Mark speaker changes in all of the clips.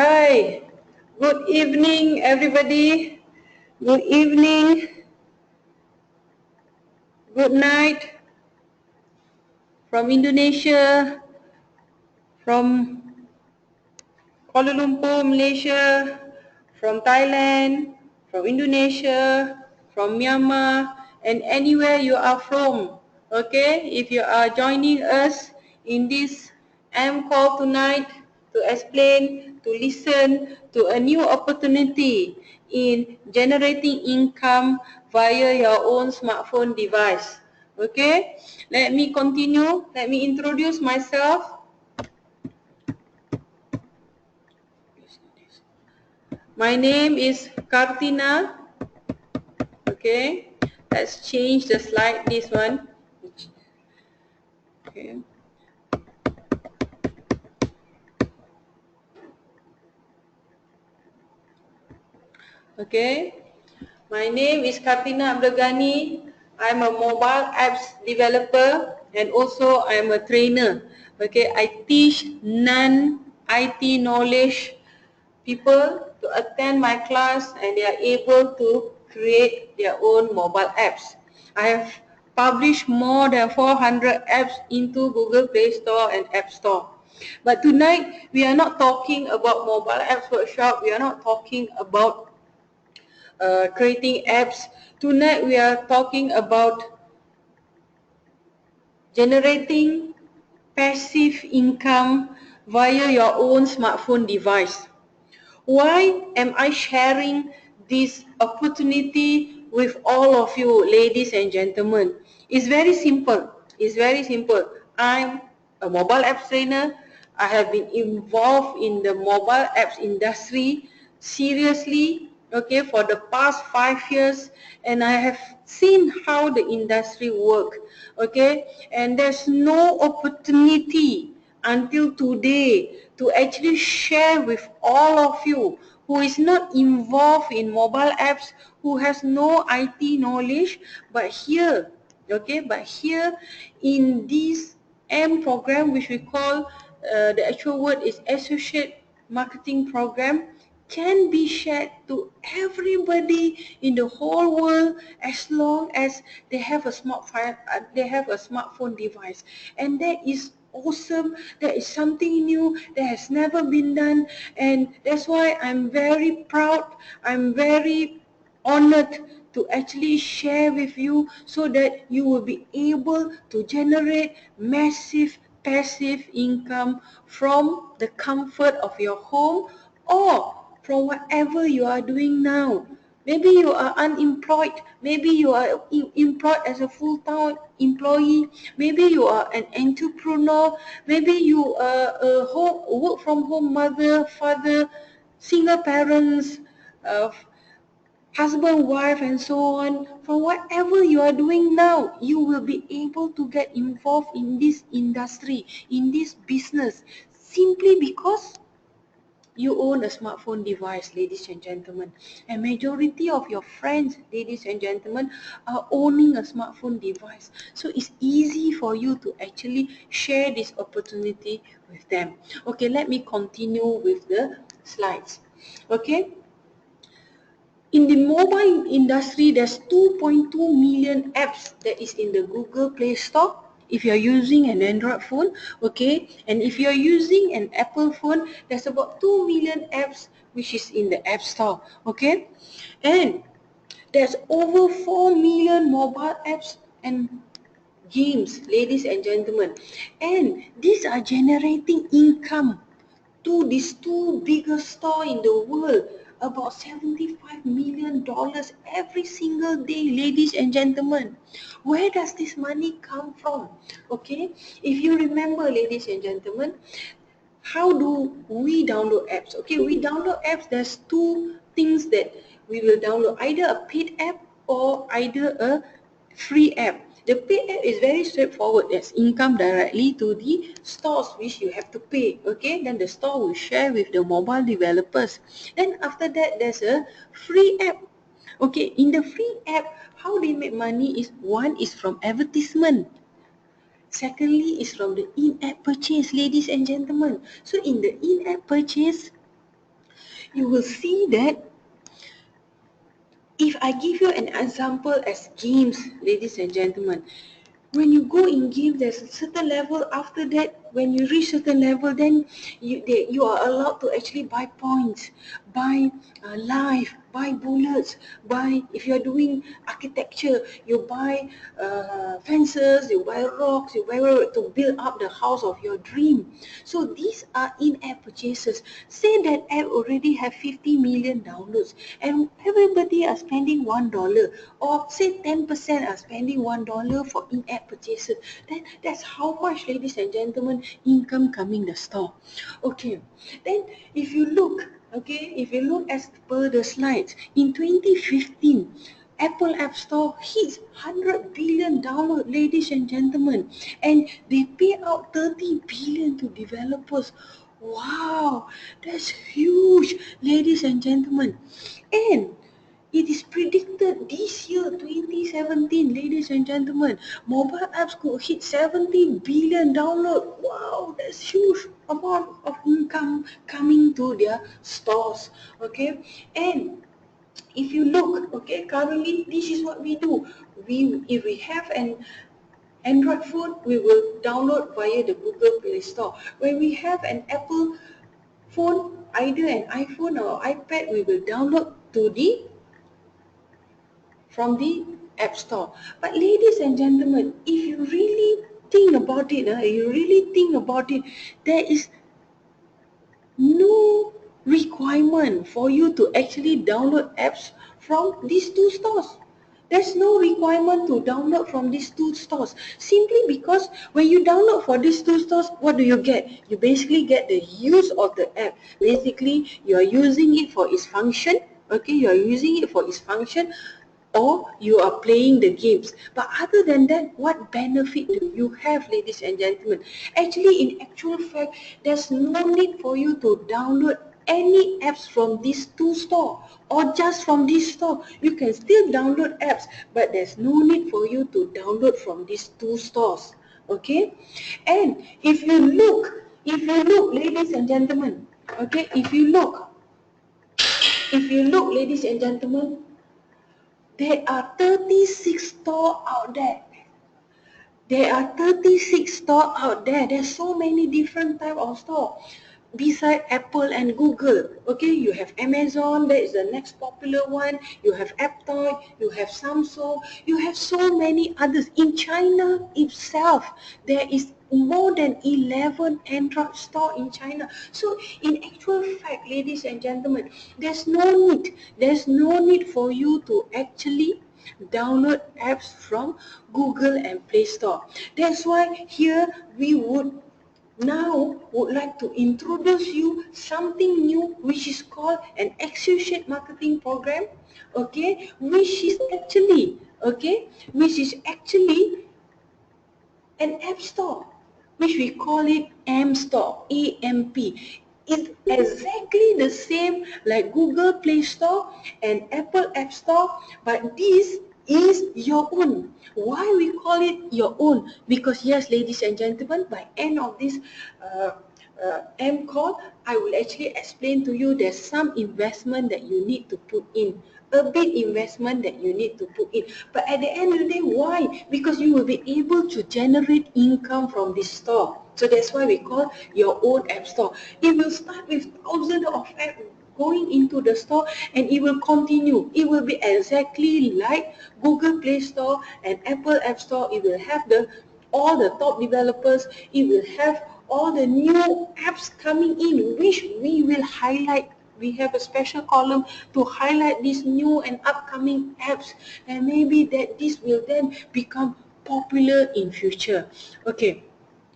Speaker 1: Hi, good evening, everybody. Good evening, good night from Indonesia, from Kuala Lumpur, Malaysia, from Thailand, from Indonesia, from Myanmar, and anywhere you are from. Okay, if you are joining us in this call tonight to explain, to listen to a new opportunity in generating income via your own smartphone device. Okay, let me continue. Let me introduce myself. My name is Kartina. Okay, let's change the slide. This one. Okay. Okay. My name is Kartina Abdul Ghani. I'm a mobile apps developer and also I'm a trainer. Okay, I teach non-IT knowledge people to attend my class and they are able to create their own mobile apps. I have published more than 400 apps into Google Play Store and App Store. But tonight, we are not talking about mobile apps workshop. We are not talking about creating apps. Tonight, we are talking about generating passive income via your own smartphone device. Why am I sharing this opportunity with all of you, ladies and gentlemen? It's very simple. It's very simple. I'm a mobile apps trainer. I have been involved in the mobile apps industry seriously, okay, for the past 5 years, and I have seen how the industry work, okay, and there's no opportunity until today to actually share with all of you who is not involved in mobile apps, who has no IT knowledge, but here, okay, but here in this program, which we call, the actual word is Associate Marketing Program, can be shared to everybody in the whole world as long as they have a smartphone device, and that is awesome. That is something new that has never been done, and that's why I'm very proud, I'm very honored to actually share with you so that you will be able to generate massive passive income from the comfort of your home or from whatever you are doing now. Maybe you are unemployed. Maybe you are employed as a full-time employee. Maybe you are an entrepreneur. Maybe you are a work-from-home mother, father, single parents, uh, husband, wife, and so on. For whatever you are doing now, you will be able to get involved in this industry, in this business, simply because you own a smartphone device, ladies and gentlemen. And majority of your friends, ladies and gentlemen, are owning a smartphone device. So it's easy for you to actually share this opportunity with them. Okay, let me continue with the slides. Okay. In the mobile industry, there's 2.2 million apps that is in the Google Play Store. If you're using an Android phone, okay, and if you're using an Apple phone, there's about 2 million apps which is in the App Store, okay, and there's over 4 million mobile apps and games, ladies and gentlemen, and these are generating income to these two biggest store in the world, about $75 million every single day, ladies and gentlemen. Where does this money come from? Okay, if you remember, ladies and gentlemen, how do we download apps? Okay, we download apps. There's two things that we will download, either a paid app or either a free app. The paid app is very straightforward. There's income directly to the stores which you have to pay. Okay, then the store will share with the mobile developers. Then after that, there's a free app. Okay, in the free app, how they make money is, one is from advertisement. Secondly is from the in-app purchase, ladies and gentlemen. So in the in-app purchase, you will see that if I give you an example as games, ladies and gentlemen, when you go in game, there's a certain level. After that, when you reach certain level, then you are allowed to actually buy points, buy life, buy bullets, buy, if you're doing architecture, you buy fences, you buy rocks, you buy to build up the house of your dream. So these are in-app purchases. Say that app already have 50 million downloads and everybody are spending $1, or say 10% are spending $1 for in-app purchases. Then that's how much, ladies and gentlemen, income coming the store. Okay, then if you look, if you look as per the slides, in 2015, Apple App Store hits 100 billion download, ladies and gentlemen, and they pay out 30 billion to developers. Wow, that's huge, ladies and gentlemen. And it is predicted this year, 2017, ladies and gentlemen, mobile apps could hit 70 billion download. Wow, that's huge amount of income coming to their stores. Okay, and if you look, currently this is what we do. If we have an Android phone, we will download via the Google Play Store. When we have an Apple phone, either an iPhone or iPad, we will download from the App Store. But ladies and gentlemen, if you really think about it, there is no requirement for you to actually download apps from these two stores. There's no requirement to download from these two stores, simply because when you download for these two stores, what do you get? You basically get the use of the app. Basically, you are using it for its function. You are using it for its function, or you are playing the games. But other than that, what benefit do you have, ladies and gentlemen? Actually, in actual fact, there's no need for you to download any apps from these two stores, or just from this store. You can still download apps, but there's no need for you to download from these two stores. Okay, and if you look, ladies and gentlemen, if you look, ladies and gentlemen, there are 36 stores out there. There are 36 stores out there. There's so many different type of store. Beside Apple and Google, you have Amazon, that is the next popular one. You have AppToy, you have Samsung, you have so many others. In China itself, there is more than 11 Android store in China. So in actual fact, ladies and gentlemen, there's no need for you to actually download apps from Google and Play Store. That's why here we would like to introduce you something new, which is called an associate marketing program, which is actually an app store, which we call it AmpStore, A-M-P. It's exactly the same like Google Play Store and Apple App Store, but this is your own. Why we call it your own? Because yes, ladies and gentlemen, by end of this M call, I will actually explain to you there's some investment that you need to put in. A big investment that you need to put in. But at the end of the day, why? Because you will be able to generate income from this store. So that's why we call your own app store. It will start with thousands of apps going into the store, and it will continue. It will be exactly like Google Play Store and Apple App Store. It will have all the top developers. It will have all the new apps coming in, which we will highlight. We have a special column to highlight these new and upcoming apps, and maybe that this will then become popular in future. Okay.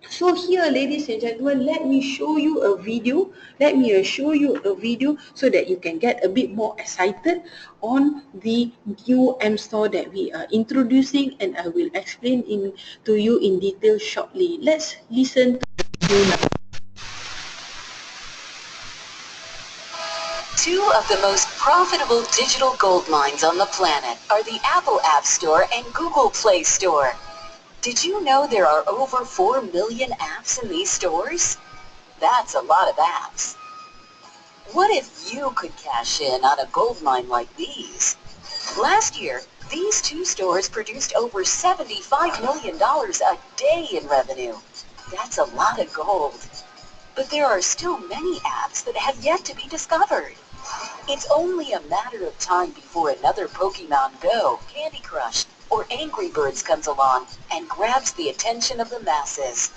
Speaker 1: So here, ladies and gentlemen, let me show you a video. So that you can get a bit more excited on the new M store that we are introducing, and I will explain to you in detail shortly. Let's listen to the video now.
Speaker 2: Two of the most profitable digital gold mines on the planet are the Apple App Store and Google Play Store. Did you know there are over 4 million apps in these stores? That's a lot of apps. What if you could cash in on a gold mine like these? Last year, these two stores produced over $75 million a day in revenue. That's a lot of gold. But there are still many apps that have yet to be discovered. It's only a matter of time before another Pokemon Go, Candy Crush, or Angry Birds comes along and grabs the attention of the masses.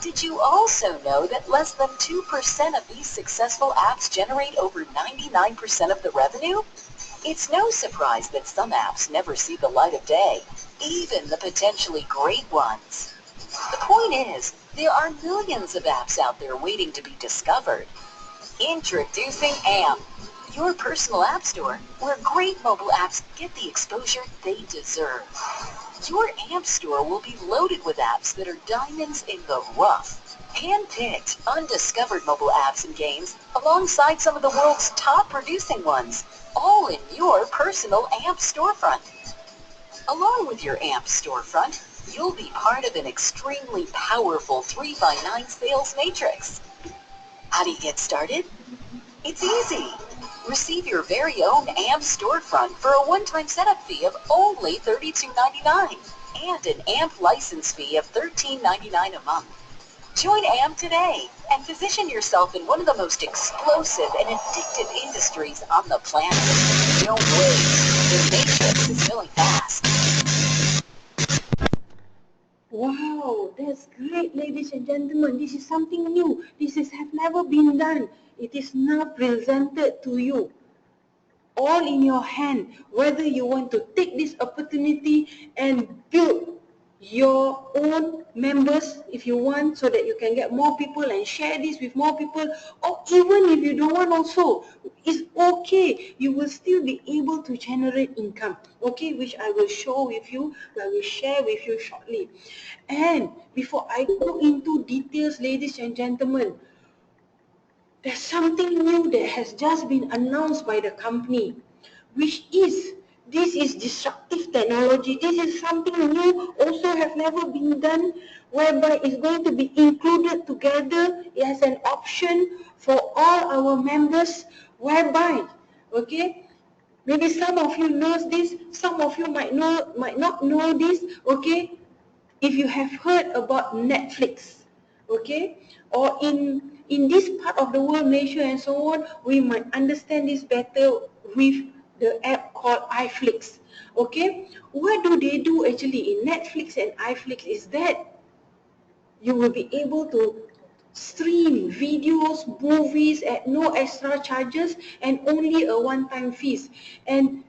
Speaker 2: Did you also know that less than 2% of these successful apps generate over 99% of the revenue? It's no surprise that some apps never see the light of day, even the potentially great ones. The point is, there are millions of apps out there waiting to be discovered. Introducing AMP, your personal app store where great mobile apps get the exposure they deserve. Your AMP store will be loaded with apps that are diamonds in the rough. Hand-picked, undiscovered mobile apps and games alongside some of the world's top producing ones, all in your personal AMP storefront. Along with your AMP storefront, you'll be part of an extremely powerful 3x9 sales matrix. How do you get started? It's easy. Receive your very own AMP storefront for a one-time setup fee of only $32.99 and an AMP license fee of $13.99 a month. Join AMP today and position yourself in one of the most explosive and addictive industries on the planet. Don't wait. The matrix is filling fast.
Speaker 1: Wow, that's great, ladies and gentlemen. This is something new. This has never been done. It is now presented to you, all in your hand, whether you want to take this opportunity and build your own members if you want, so that you can get more people and share this with more people, or even if you don't want also, it's okay. You will still be able to generate income, okay, which I will show with you, I will share with you shortly. And before I go into details, ladies and gentlemen, there's something new that has just been announced by the company, which is, this is disruptive technology. This is something new, also have never been done, whereby it's going to be included together as an option for all our members, whereby, okay, maybe some of you knows this, some of you might not know this, okay, if you have heard about Netflix, okay, or in this part of the world, Malaysia and so on, we might understand this better with the app called iFlix. Okay, what do they do actually in Netflix and iFlix is that you will be able to stream videos, movies at no extra charges and only a one-time fees. And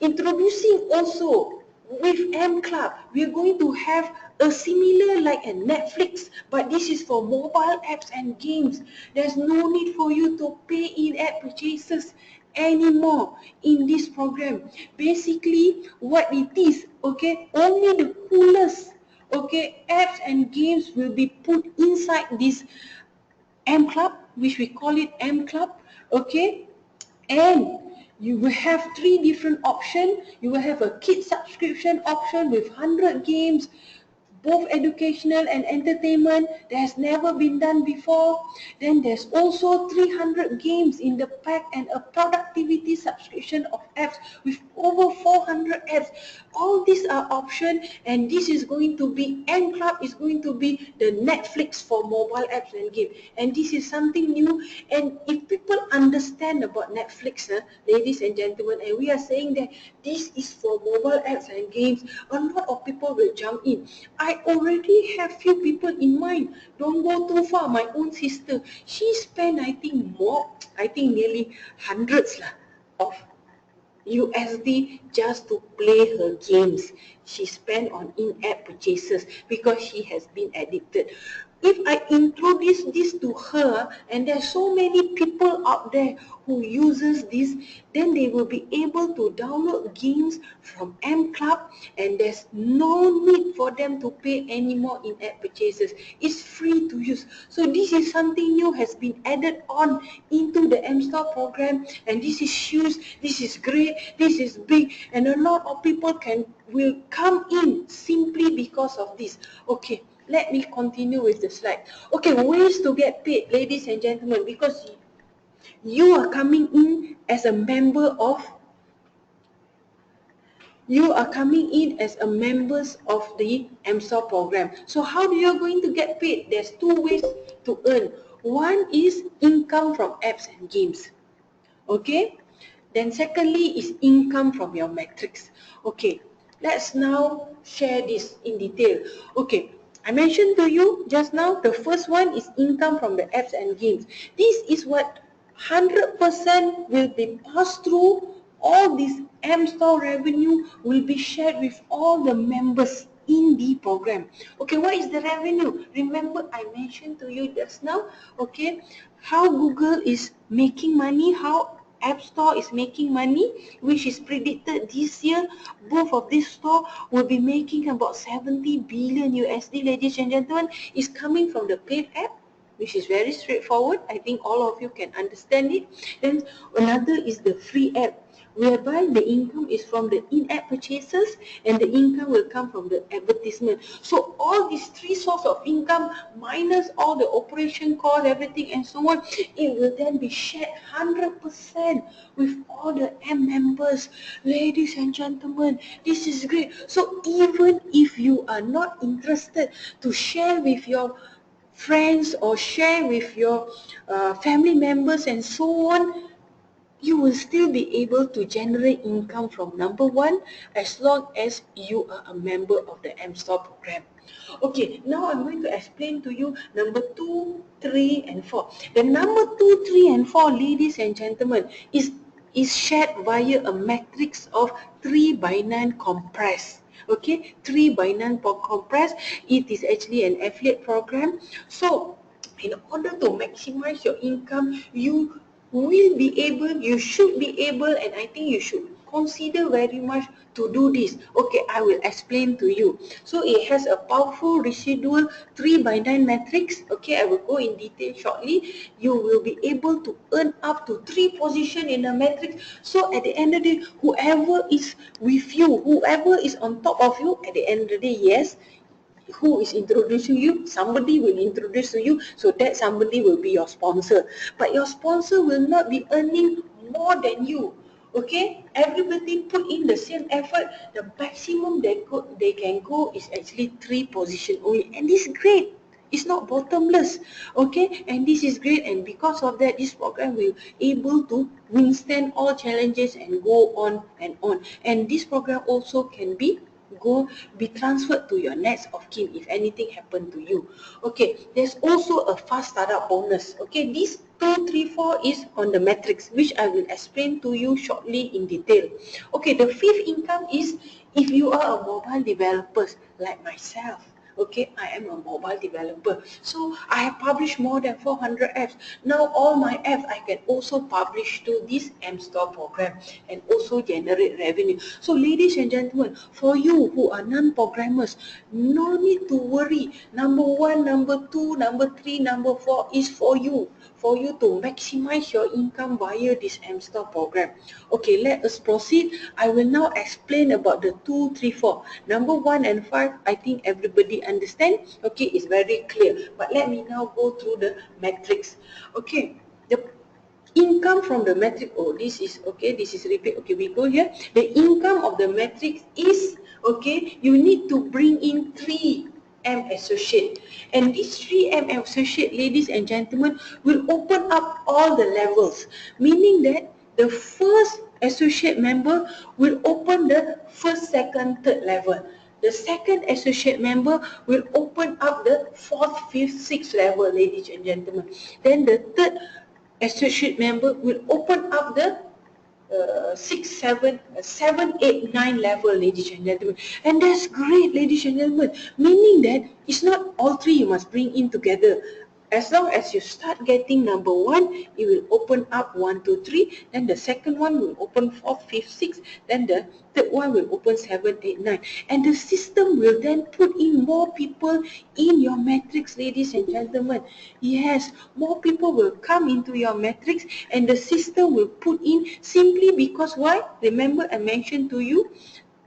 Speaker 1: introducing also with M Club, we are going to have a similar like a Netflix, but this is for mobile apps and games. There's no need for you to pay in-app purchases anymore in this program. Basically, what it is, okay, only the coolest, okay, apps and games will be put inside this M Club, which we call it M Club, okay, and you will have three different options. You will have a kid subscription option with 100 games, both educational and entertainment, that has never been done before. Then there's also 300 games in the pack and a productivity subscription of apps with over 400 apps. All these are options, and this is going to be, M Club is going to be the Netflix for mobile apps and games. And this is something new. And if people understand about Netflix, ladies and gentlemen, and we are saying that this is for mobile apps and games, a lot of people will jump in. I already have few people in mind. Don't go too far. My own sister, she spent, I think nearly hundreds of USD just to play her games. She spent on in-app purchases because she has been addicted. If I introduce this to her, and there's so many people out there who uses this, then they will be able to download games from M Club, and there's no need for them to pay any more in-app purchases. It's free to use. So this is something new, has been added on into the AmpStore program, and this is huge, this is great, this is big, and a lot of people will come in simply because of this. Okay, let me continue with the slide. Okay, ways to get paid, ladies and gentlemen, because you are coming in as a member of members of the AmpStore program. So how do you going to get paid? There's two ways to earn. One is income from apps and games. Okay, then secondly is income from your metrics. Okay, let's now share this in detail. Okay, I mentioned to you just now, the first one is income from the apps and games. This is what 100% will be passed through. All this AmpStore revenue will be shared with all the members in the program. Okay, what is the revenue? Remember I mentioned to you just now, okay, how Google is making money, how App Store is making money, which is predicted this year. Both of these store will be making about 70 billion USD, ladies and gentlemen, is coming from the paid app, which is very straightforward. I think all of you can understand it. Then another is the free app, whereby the income is from the in-app purchases and the income will come from the advertisement. So all these three sources of income minus all the operation cost, everything and so on, it will then be shared 100% with all the M members. Ladies and gentlemen, this is great. So even if you are not interested to share with your friends or share with your family members and so on, you will still be able to generate income from number one as long as you are a member of the AmpStore program. Okay, now I'm going to explain to you number 2, 3 and 4. The number 2, 3 and 4, ladies and gentlemen, is shared via a matrix of 3 by 9 compressed. Okay, 3 by 9 compressed. It is actually an affiliate program. So in order to maximize your income, you should be able, and I think you should consider very much to do this. Okay, I will explain to you. So it has a powerful residual 3 by 9 matrix. Okay, I will go in detail shortly. You will be able to earn up to 3 positions in the matrix. So at the end of the day, whoever is with you, whoever is on top of you, at the end of the day, yes, who is introducing you? Somebody will introduce to you, so that somebody will be your sponsor. But your sponsor will not be earning more than you. Okay, everybody put in the same effort. The maximum they can go is actually 3 positions only, and this is great. It's not bottomless. Okay, and this is great, and because of that, this program will able to withstand all challenges and go on and on. And this program also can be transferred to your next of kin if anything happened to you. Okay, there's also a fast startup bonus. Okay, this 2, 3, 4 is on the matrix, which I will explain to you shortly in detail. Okay, the fifth income is if you are a mobile developer like myself. Okay, I am a mobile developer. So I have published more than 400 apps. Now all my apps I can also publish to this AmpStore program and also generate revenue. So ladies and gentlemen, for you who are non-programmers, no need to worry. Number 1, number 2, number 3, number 4 is for you to maximize your income via this AmpStore program. Okay, let us proceed. I will now explain about the 2, 3, 4. Number 1 and 5, I think everybody understand. Okay, it's very clear. But let me now go through the matrix. Okay, the income from the matrix, oh, this is okay, this is repeat. Okay, we go here. The income of the matrix is, okay, you need to bring in 3 M associate, and these 3 M associate, ladies and gentlemen, will open up all the levels, meaning that the first associate member will open the first, second, third level. The second associate member will open up the fourth, fifth, sixth level, ladies and gentlemen. Then the third associate member will open up the 6, 7, 7, 8, 9 level, ladies and gentlemen. And that's great, ladies and gentlemen. Meaning that it's not all 3 you must bring in together. As long as you start getting number 1, it will open up 1, 2, 3. Then the second one will open 4, 5, 6. Then the third one will open 7, 8, 9. And the system will then put in more people in your matrix, ladies and gentlemen. Yes, more people will come into your matrix and the system will put in simply because why? Remember I mentioned to you,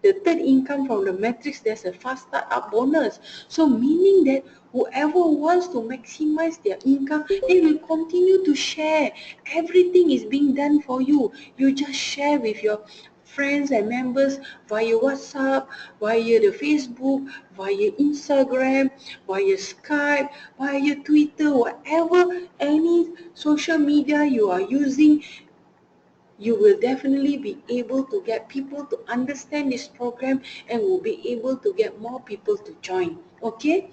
Speaker 1: the third income from the matrix, there's a fast start-up bonus. So meaning that whoever wants to maximize their income, they will continue to share. Everything is being done for you. You just share with your friends and members via WhatsApp, via the Facebook, via Instagram, via Skype, via Twitter, whatever, any social media you are using, you will definitely be able to get people to understand this program and will be able to get more people to join. Okay?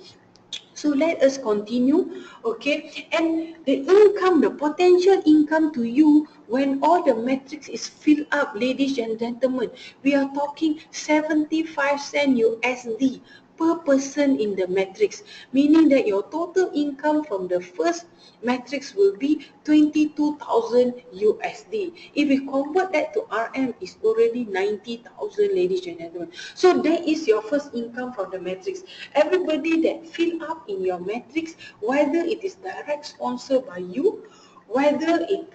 Speaker 1: So let us continue, okay? And the income, the potential income to you when all the metrics is filled up, ladies and gentlemen, we are talking 75 cent USD per person in the matrix, meaning that your total income from the first matrix will be 22,000 USD. If we convert that to RM, it's already 90,000, ladies and gentlemen. So that is your first income from the matrix. Everybody that fill up in your matrix, whether it is direct sponsored by you, whether it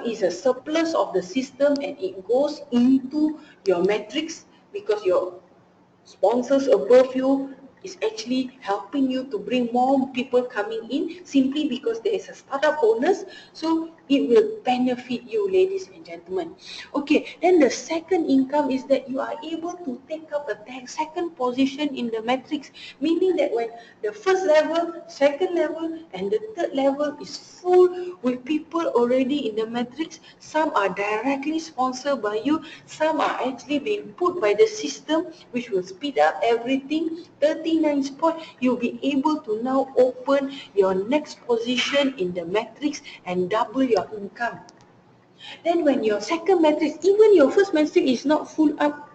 Speaker 1: is a surplus of the system and it goes into your matrix because your sponsors above you is actually helping you to bring more people coming in simply because there is a startup bonus, so it will benefit you, ladies and gentlemen. Okay, then the second income is that you are able to take up a second position in the matrix, meaning that when the first level, second level and the third level is full with people already in the matrix, some are directly sponsored by you, some are actually being put by the system, which will speed up everything. 39 spot, you'll be able to now open your next position in the matrix and double your income. Then when your second matrix, even your first matrix is not filled up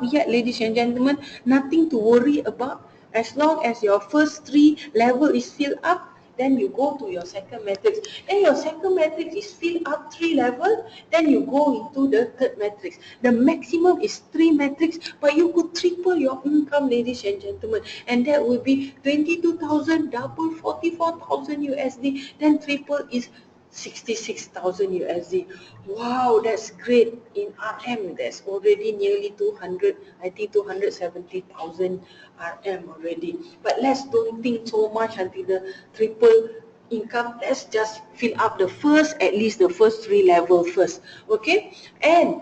Speaker 1: yet, ladies and gentlemen, nothing to worry about. As long as your first three level is filled up, then you go to your second matrix. Then your second matrix is filled up 3 level, then you go into the third matrix. The maximum is 3 matrix, but you could triple your income, ladies and gentlemen, and that will be 22,000, double 44,000 USD, then triple is 66,000 USD. Wow, that's great. In RM, that's already nearly 200, I think 270,000 RM already. But let's don't think so much until the triple income. Let's just fill up the first, at least the first 3 level first. Okay? And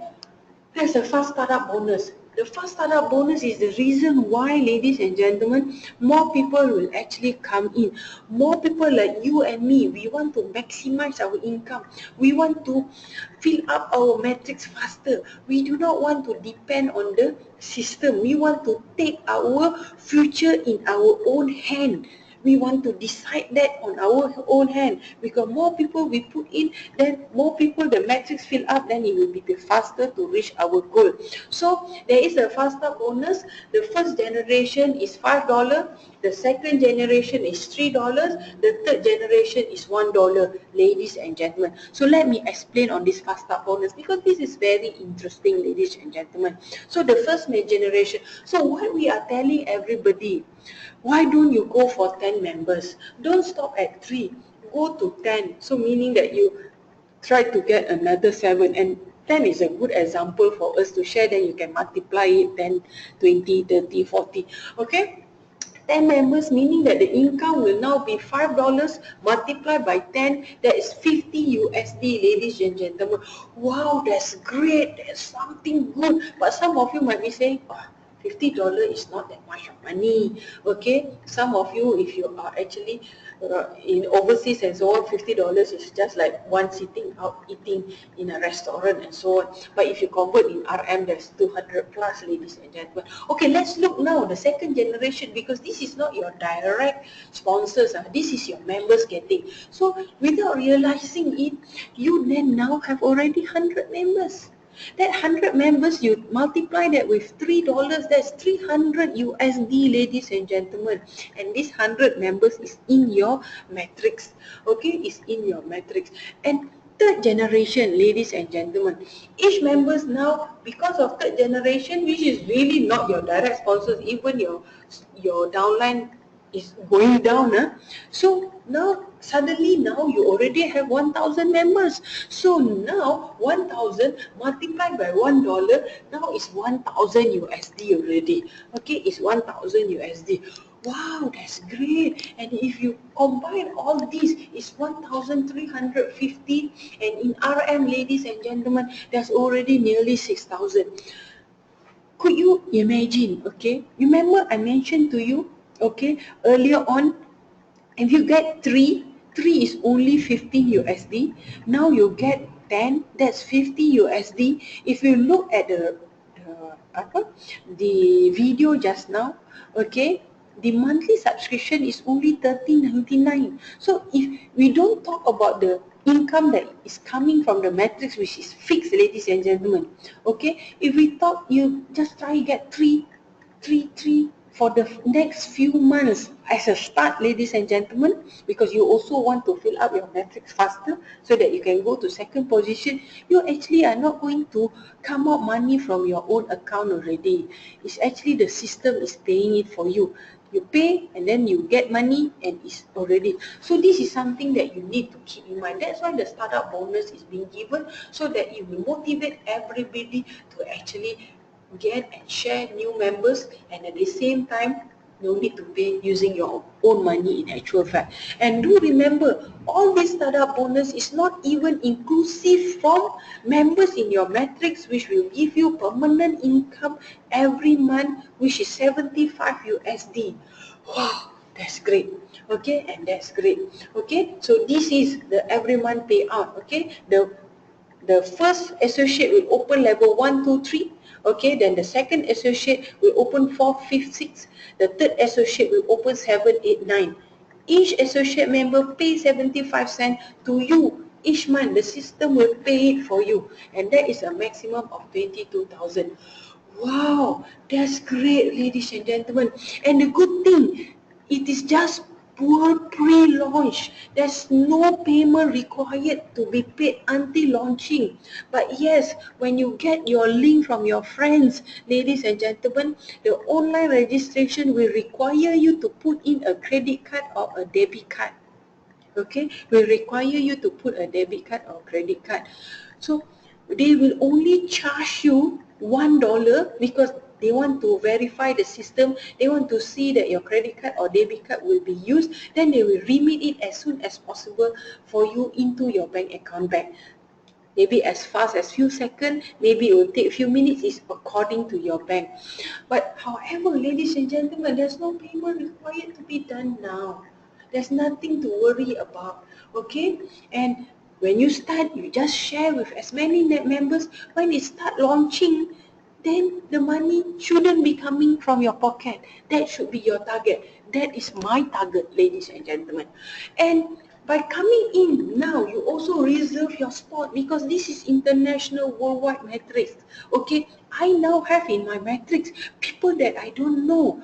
Speaker 1: there's a fast startup bonus. The fast startup bonus is the reason why, ladies and gentlemen, more people will actually come in. More people like you and me, we want to maximize our income. We want to fill up our metrics faster. We do not want to depend on the system. We want to take our future in our own hand. We want to decide that on our own hand. Because more people we put in, then more people the matrix fill up, then it will be faster to reach our goal. So there is a faster bonus. The first generation is $5, the second generation is $3, the third generation is $1, ladies and gentlemen. So let me explain on this faster bonus because this is very interesting, ladies and gentlemen. So the first generation. So what we are telling everybody, why don't you go for 10 members? Don't stop at 3. Go to 10. So meaning that you try to get another 7. And 10 is a good example for us to share. Then you can multiply it 10, 20, 30, 40. Okay? 10 members, meaning that the income will now be $5 multiplied by 10, that is 50 USD, ladies and gentlemen. Wow, that's great, that's something good. But some of you might be saying, oh, $50 is not that much of money. Okay, some of you, if you are actually in overseas and so on, $50 is just like one sitting out eating in a restaurant and so on. But if you convert in RM, there's 200 plus, ladies and gentlemen. Okay, let's look now the second generation, because this is not your direct sponsors. This is your members getting. So without realizing it, you then now have already 100 members. That 100 members, you multiply that with $3, that's 300 USD, ladies and gentlemen. And this 100 members is in your matrix. Okay, is in your matrix. And third generation, ladies and gentlemen, each members now, because of third generation, which is really not your direct sponsors, even your downline is going down. So now suddenly now you already have 1,000 members. So now 1,000 multiplied by $1 now is 1,000 USD already. Okay, it's 1,000 USD. Wow, that's great. And if you combine all these, it's 1,350. And in RM, ladies and gentlemen, there's already nearly 6,000. Could you imagine, okay? Remember I mentioned to you, okay, earlier on, if you get three is only 15 USD. Now you get 10, that's 50 USD. If you look at the video just now, okay, the monthly subscription is only 13.99. So if we don't talk about the income that is coming from the matrix, which is fixed, ladies and gentlemen, okay, if we talk, you just try get three for the next few months as a start, ladies and gentlemen, because you also want to fill up your metrics faster so that you can go to second position. You actually are not going to come out money from your own account already. It's actually the system is paying it for you. You pay and then you get money and it's already. So this is something that you need to keep in mind. That's why the startup bonus is being given, so that it will motivate everybody to actually get and share new members, and at the same time no need to pay using your own money in actual fact. And do remember, all this startup bonus is not even inclusive from members in your matrix, which will give you permanent income every month, which is 75 USD. Wow, that's great. Okay, and that's great. Okay, so this is the every month payout. Okay, the first associate will open level 1, 2, 3. Okay, then the second associate will open 4, 5, 6. The third associate will open 7, 8, 9. Each associate member pays 75 cents to you each month. The system will pay it for you, and that is a maximum of 22,000. Wow, that's great, ladies and gentlemen. And the good thing, it is just poor pre-launch. There's no payment required to be paid until launching. But yes, when you get your link from your friends, ladies and gentlemen, the online registration will require you to put in a credit card or a debit card. Okay, will require you to put a debit card or credit card. So they will only charge you $1 because they want to verify the system. They want to see that your credit card or debit card will be used. Then they will remit it as soon as possible for you into your bank account back. Maybe as fast as few seconds, maybe it will take few minutes, is according to your bank. But however, ladies and gentlemen, there's no payment required to be done now. There's nothing to worry about, okay? And when you start, you just share with as many net members. When it start launching, then the money shouldn't be coming from your pocket. That should be your target. That is my target, ladies and gentlemen. And by coming in now, you also reserve your spot, because this is international worldwide matrix. Okay, I now have in my matrix people that I don't know.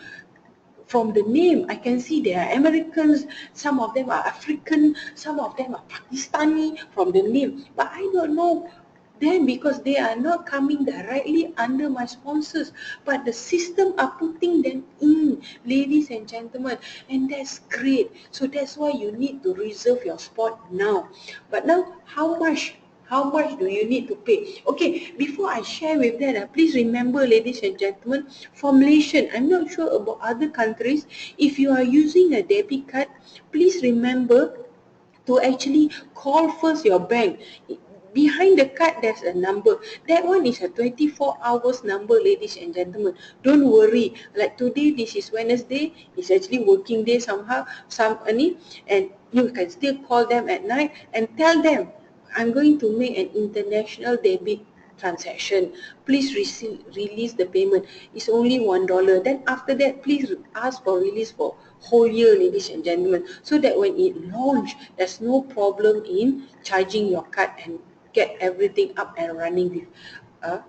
Speaker 1: From the name, I can see they are Americans, some of them are African, some of them are Pakistani from the name. But I don't know them because they are not coming directly under my sponsors. But the system are putting them in, ladies and gentlemen, and that's great. So that's why you need to reserve your spot now. But now, how much? How much do you need to pay? Okay, before I share with that, please remember, ladies and gentlemen, for Malaysian, I'm not sure about other countries. If you are using a debit card, please remember to actually call first your bank. Behind the card, there's a number. That one is a 24 hours number, ladies and gentlemen. Don't worry. Like today, this is Wednesday. It's actually working day somehow, and you can still call them at night and tell them, I'm going to make an international debit transaction. Please release the payment. It's only $1. Then after that, please ask for release for whole year, ladies and gentlemen, so that when it launch, there's no problem in charging your card and get everything up and running with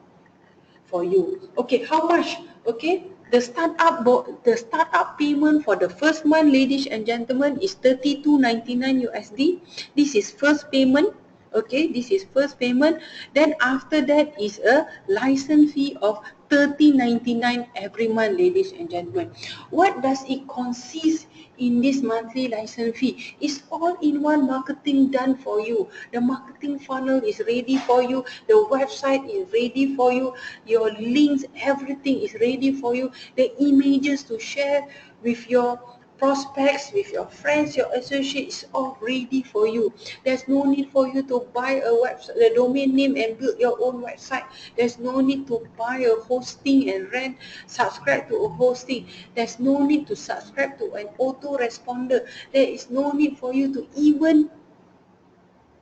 Speaker 1: for you. Okay, how much? Okay, the startup payment for the first month, ladies and gentlemen, is 32.99 USD. This is first payment. Okay, this is first payment. Then after that is a license fee of $30.99 every month, ladies and gentlemen. What does it consist in this monthly license fee? It's all-in-one marketing done for you. The marketing funnel is ready for you. The website is ready for you. Your links, everything is ready for you. The images to share with your prospects, with your friends, your associates, all ready for you. There's no need for you to buy a website, the domain name and build your own website. There's no need to buy a hosting and rent, subscribe to a hosting. There's no need to subscribe to an autoresponder. There is no need for you to even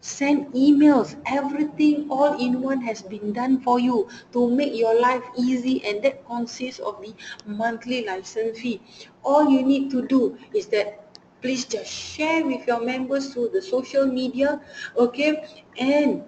Speaker 1: send emails. Everything all in one has been done for you to make your life easy, and that consists of the monthly license fee. All you need to do is that please just share with your members through the social media, okay? And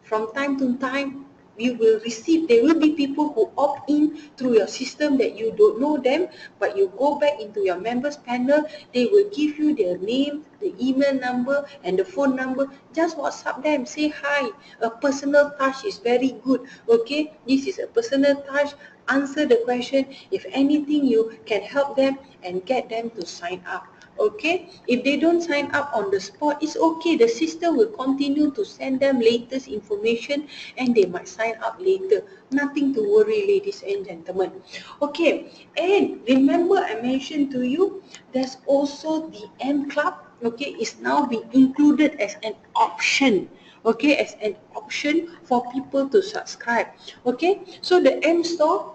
Speaker 1: from time to time, you will receive, there will be people who opt in through your system that you don't know them, but you go back into your members panel, they will give you their name, the email number and the phone number. Just WhatsApp them, say hi. A personal touch is very good, okay? This is a personal touch. Answer the question. If anything, you can help them and get them to sign up. Okay, if they don't sign up on the spot, it's okay. The system will continue to send them latest information and they might sign up later. Nothing to worry, ladies and gentlemen. Okay, and remember I mentioned to you, there's also the M Club. Okay, it's now being included as an option. Okay, as an option for people to subscribe. Okay, so the M Store,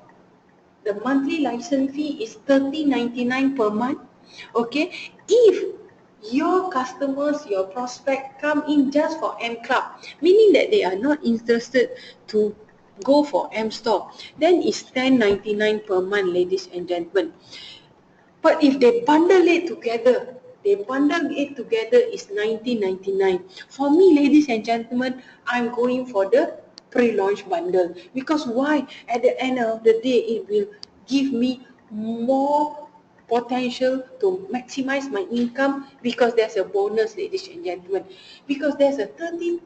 Speaker 1: the monthly license fee is $30.99 per month. Okay, if your customers, your prospect come in just for M Club, meaning that they are not interested to go for M Store, then it's $10.99 per month, ladies and gentlemen. But if they bundle it together, is $19.99. For me, ladies and gentlemen, I'm going for the pre-launch bundle. Because why? At the end of the day, it will give me more potential to maximize my income, because there's a bonus, ladies and gentlemen. Because there's a 33%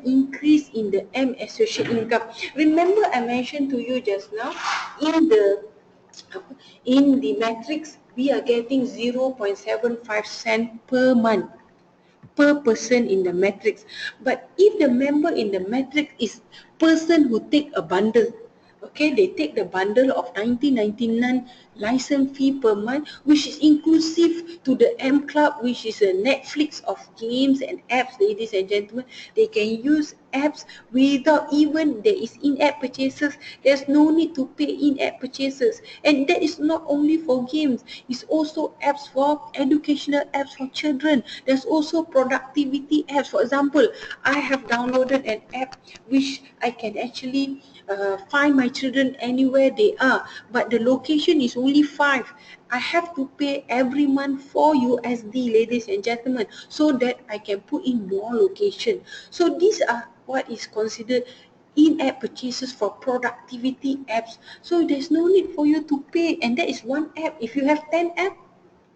Speaker 1: increase in the M associate income. Remember I mentioned to you just now, in the matrix, we are getting 0.75 cent per month per person in the matrix. But if the member in the matrix is person who take a bundle, okay, they take the bundle of 19.99 license fee per month, which is inclusive to the M Club, which is a Netflix of games and apps, ladies and gentlemen. They can use apps without even there is in-app purchases. There's no need to pay in-app purchases. And that is not only for games, it's also apps for educational apps for children. There's also productivity apps. For example, I have downloaded an app which I can actually find my children anywhere they are, but the location is only 5. I have to pay every month 4 USD, ladies and gentlemen, so that I can put in more location. So these are what is considered in-app purchases for productivity apps. So there's no need for you to pay, and that is one app. If you have 10 apps,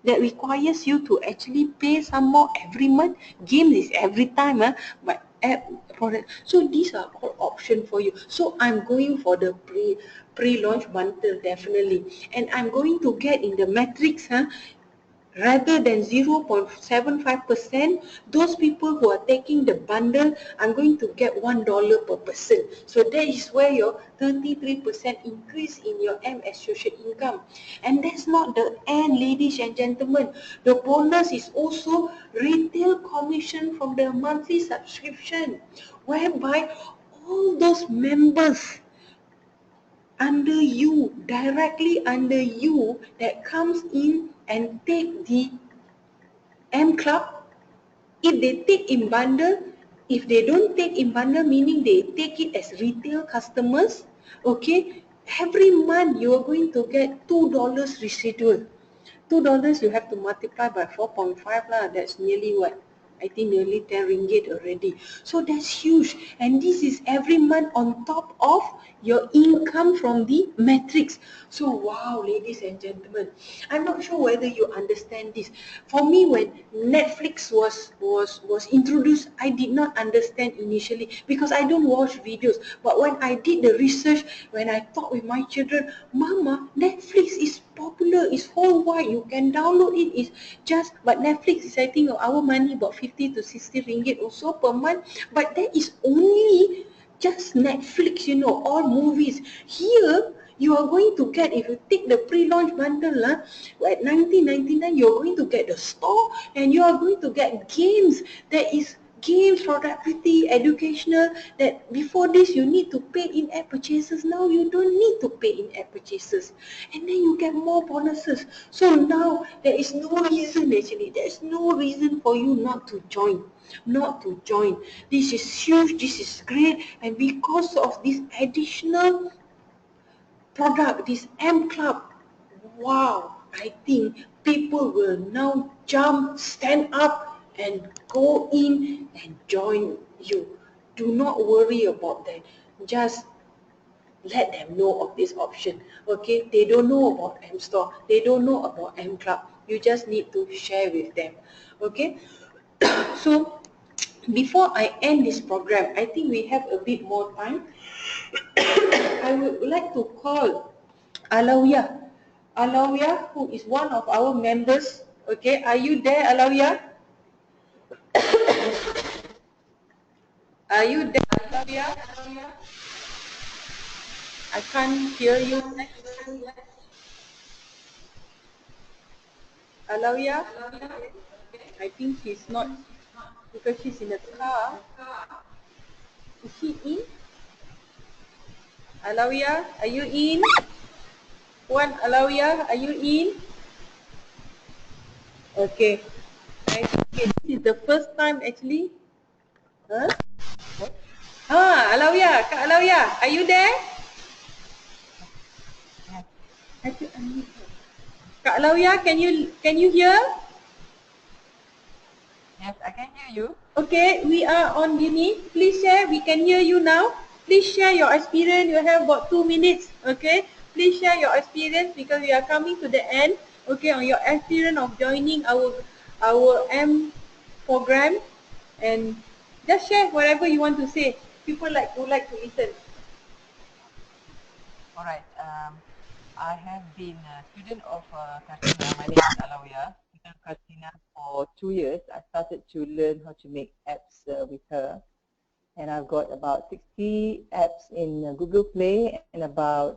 Speaker 1: that requires you to actually pay some more every month. Game is every time, but app product. So these are all options for you. So I'm going for the pre-launch bundle definitely, and I'm going to get in the matrix, rather than 0.75%, those people who are taking the bundle, I'm going to get $1 per person. So that is where your 33% increase in your M associate income. And that's not the end, ladies and gentlemen. The bonus is also retail commission from the monthly subscription, whereby all those members under you, directly under you, that comes in and take the M Club, if they take in bundle, if they don't take in bundle, meaning they take it as retail customers, okay, every month you are going to get $2 residual. $2 you have to multiply by 4.5 lah, that's nearly what? I think nearly 10 ringgit already. So that's huge. And this is every month on top of your income from the matrix. So wow, ladies and gentlemen, I'm not sure whether you understand this. For me, when Netflix was introduced, I did not understand initially because I don't watch videos. But when I did the research, when I talked with my children, Mama, Netflix is popular, it's whole wide, you can download it, it's just, but Netflix is, I think, our money about 50 to 60 ringgit also per month, but that is only just Netflix, you know, all movies. Here, you are going to get, if you take the pre-launch bundle at 19.99, you're going to get the store and you are going to get games. There is games, productivity, educational, that before this you need to pay in-app purchases. Now you don't need to pay in-app purchases. And then you get more bonuses. So now there is no reason, actually, there's no reason for you not to join. Not to join. This is huge, this is great, and because of this additional product, this M Club, wow, I think people will now jump, stand up, and go in and join you. Do not worry about that. Just let them know of this option. Okay, they don't know about AmpStore, they don't know about M Club. You just need to share with them. Okay, so before I end this program, I think we have a bit more time. I would like to call Alawiyah. Alawiyah, who is one of our members. Okay, are you there, Alawiyah? Are you there, Alawiyah? I can't hear you. Alawiyah? I think she's not, because she's in the car. Is she in? Alawiyah, are you in? One, Alawiyah, are you in? Okay. Okay, this is the first time actually. Huh? Alawiyah, Kak Alawiyah, are you there? I think unmute her. Kak Alawiyah, can you hear?
Speaker 3: Yes, I can hear you.
Speaker 1: Okay, we are on Ghani. Please share. We can hear you now. Please share your experience. You have about 2 minutes. Okay. Please share your experience because we are coming to the end. Okay, on your experience of joining our M program, and just share whatever you want to say. People would like to listen.
Speaker 3: All right. I have been a student of Kartina. My name is Alawia. Student of Kartina for 2 years. I started to learn how to make apps with her. And I've got about 60 apps in Google Play and I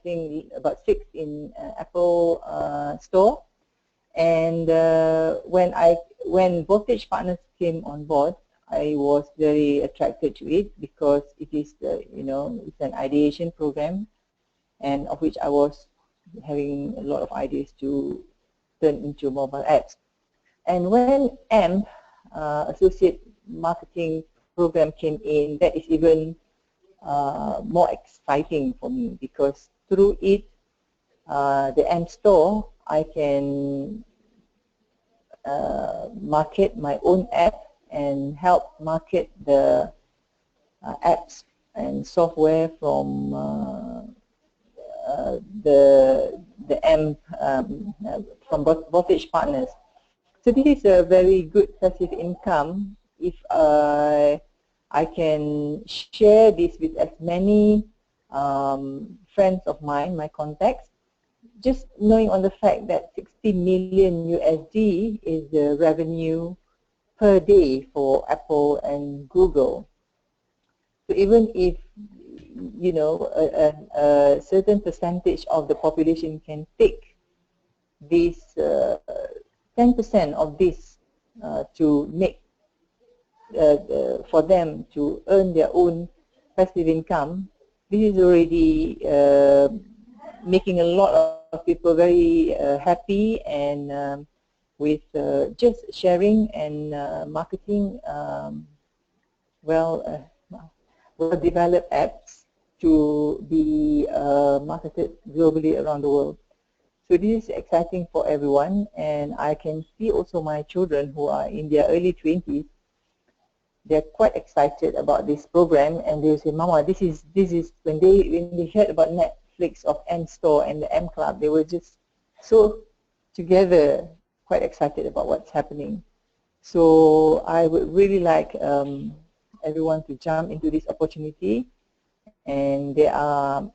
Speaker 3: think about 6 in Apple Store. And when Voltage Partners came on board, I was very attracted to it because it is it's an ideation program, and of which I was having a lot of ideas to turn into mobile apps. And when AMP Associate Marketing Program came in, that is even more exciting for me because through it, the AMP store, I can market my own app and help market the apps and software from the AMP from Voltage Partners. So this is a very good passive income if I can share this with as many friends of mine, my contacts, just knowing on the fact that 60 million USD is the revenue per day for Apple and Google. So even if a certain percentage of the population can take this 10% of this to make for them to earn their own passive income, this is already making a lot of people very happy, and with just sharing and marketing well-developed apps to be marketed globally around the world. So this is exciting for everyone, and I can see also my children who are in their early 20s, they're quite excited about this program, and they say, Mama, this is when they heard about Netflix of AmpStore and the M Club, they were just so together, quite excited about what's happening. So I would really like everyone to jump into this opportunity, and there are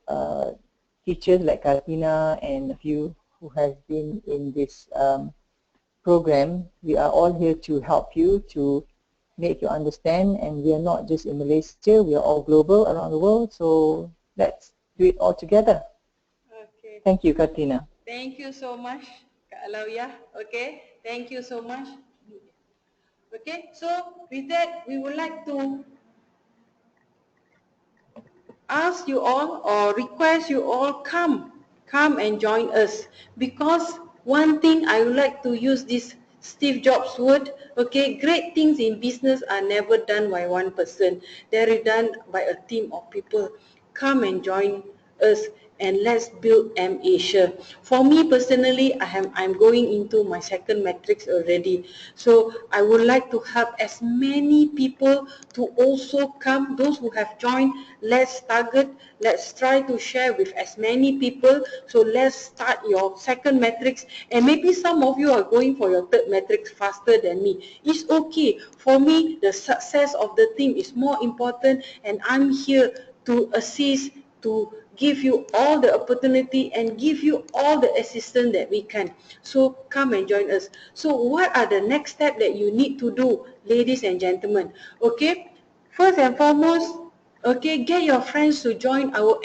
Speaker 3: teachers like Kartina and a few who has been in this program. We are all here to help you, to make you understand, and we are not just in Malaysia, we are all global around the world, so let's do it all together.
Speaker 1: Okay.
Speaker 3: Thank you, Kartina.
Speaker 1: Thank you so much, Kak Alawiyah. Okay, thank you so much. Okay, so with that, we would like to ask you all or request you all come and join us, because one thing I would like to use this Steve Jobs word, okay, great things in business are never done by one person. They are done by a team of people. Come and join us and let's build Asia. For me personally, I'm going into my second matrix already. So I would like to help as many people to also come. Those who have joined, let's try to share with as many people. So let's start your second matrix, and maybe some of you are going for your third matrix faster than me. It's okay. For me, the success of the team is more important, and I'm here to assist, to give you all the opportunity and give you all the assistance that we can. So come and join us. So what are the next steps that you need to do, ladies and gentlemen? Okay, first and foremost, okay, get your friends to join our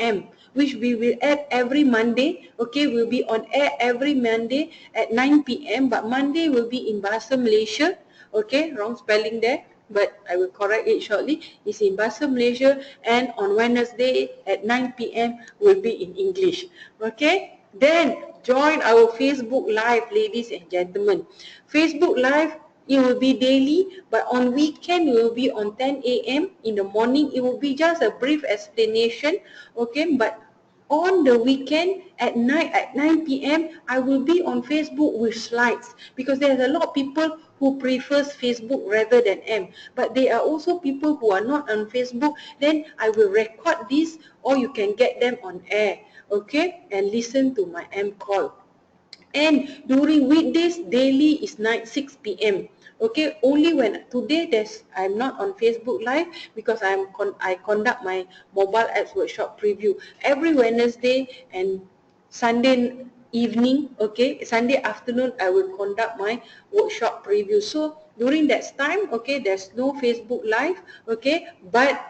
Speaker 1: which we will add every Monday. Okay, we'll be on air every Monday at 9 p.m. But Monday will be in Bahasa Malaysia. Okay, wrong spelling there, but I will correct it shortly. It's in Bahasa Malaysia, and on Wednesday at 9 p.m. will be in English. Okay, then join our Facebook Live, ladies and gentlemen. Facebook Live, it will be daily, but on weekend it will be on 10 a.m. In the morning, it will be just a brief explanation, okay, but on the weekend at night at 9 p.m. I will be on Facebook with slides, because there's a lot of people who prefers Facebook rather than but there are also people who are not on Facebook. Then I will record this, or you can get them on air, okay, and listen to my call. And during weekdays, daily is night 6 p.m. Okay, only when today I'm not on Facebook Live, because I conduct my mobile apps workshop preview every Wednesday and Sunday evening. Okay, Sunday afternoon I will conduct my workshop preview. So during that time, okay, there's no Facebook Live. Okay, but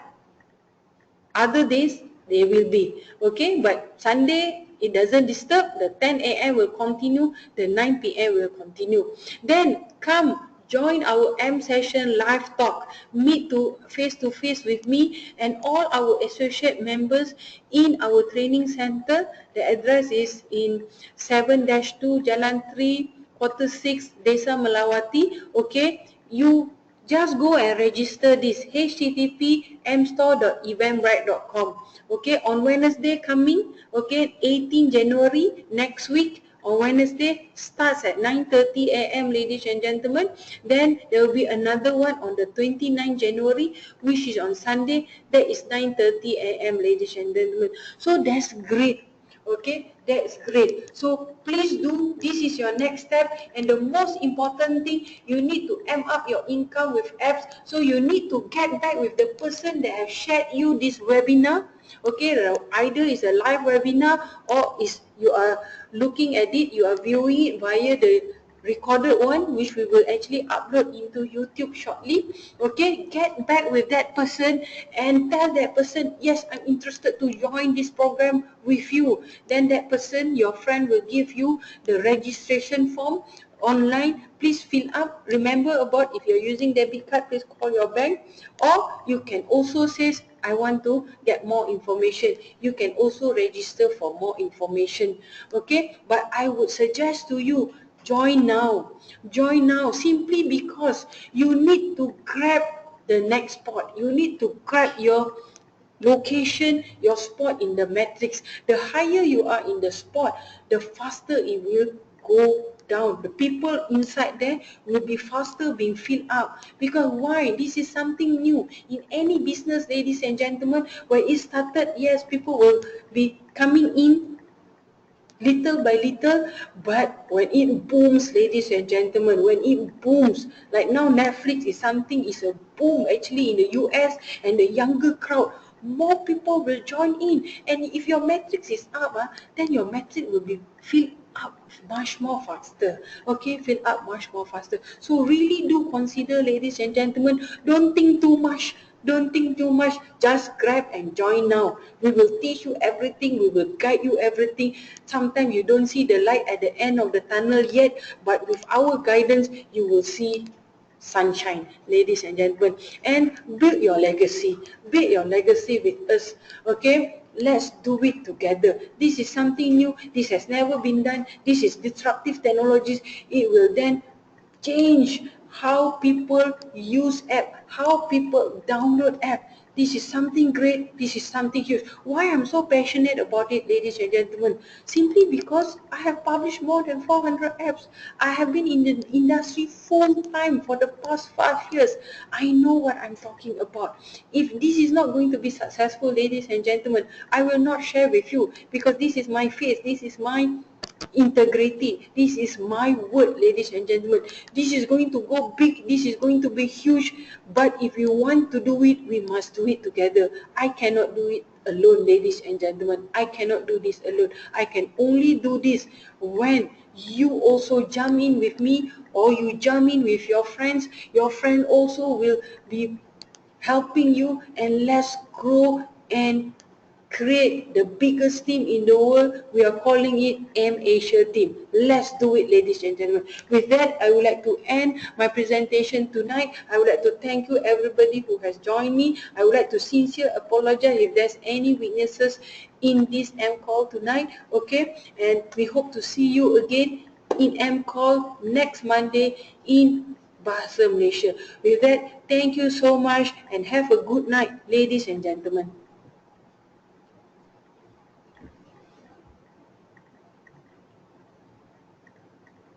Speaker 1: other days they will be, okay, but Sunday it doesn't disturb. The 10 a.m. will continue, the 9 p.m. will continue. Then come join our session live talk, meet to face with me and all our associate members in our training center. The address is in 7-2 Jalan 3 Quarter 6 Desa Melawati. Okay, you just go and register this, http amstore.eventbrite.com. Okay, on Wednesday coming, okay, 18 January next week, on Wednesday, starts at 9:30 a.m. ladies and gentlemen. Then there will be another one on the 29th January, which is on Sunday. That is 9:30 a.m. ladies and gentlemen. So that's great. Okay, that's great. So please do, this is your next step, and the most important thing, you need to amp up your income with apps. So you need to get back with the person that have shared you this webinar. Okay, either is a live webinar, or is you are looking at it, you are viewing it via the recorded one, which we will actually upload into YouTube shortly. Okay, get back with that person and tell that person, yes, I'm interested to join this program with you. Then that person, your friend, will give you the registration form online. Please fill up. Remember about, if you're using debit card, please call your bank, or you can also say, I want to get more information. You can also register for more information. Okay, but I would suggest to you, join now. Join now, simply because you need to grab the next spot. You need to grab your location, your spot in the matrix. The higher you are in the spot, the faster it will go down. The people inside there will be faster being filled up. Because why? This is something new. In any business, ladies and gentlemen, where it started, yes, people will be coming in little by little, but when it booms, ladies and gentlemen, when it booms, like now Netflix is something, is a boom actually in the US, and the younger crowd, more people will join in. And if your metrics is up, then your metric will be filled up much more faster. Okay, fill up much more faster. So really do consider, ladies and gentlemen, don't think too much. Don't think too much. Just grab and join now. We will teach you everything. We will guide you everything. Sometimes you don't see the light at the end of the tunnel yet, but with our guidance, you will see sunshine, ladies and gentlemen. And build your legacy. Build your legacy with us. Okay? Let's do it together. This is something new. This has never been done. This is disruptive technologies. It will then change how people use app, how people download app. This is something great. This is something huge. Why I'm so passionate about it, ladies and gentlemen? Simply because I have published more than 400 apps. I have been in the industry full time for the past 5 years. I know what I'm talking about. If this is not going to be successful, ladies and gentlemen, I will not share with you, because this is my face. This is my integrity. This is my word, ladies and gentlemen. This is going to go big. This is going to be huge. But if you want to do it, we must do it together. I cannot do it alone, ladies and gentlemen. I cannot do this alone. I can only do this when you also jump in with me, or you jump in with your friends. Your friend also will be helping you, and let's grow and create the biggest team in the world. We are calling it Asia team. Let's do it, ladies and gentlemen. With that, I would like to end my presentation tonight. I would like to thank you everybody who has joined me. I would like to sincerely apologize if there's any weaknesses in this M call tonight. Okay, and we hope to see you again in M call next Monday in Bahasa Malaysia. With that, thank you so much and have a good night, ladies and gentlemen.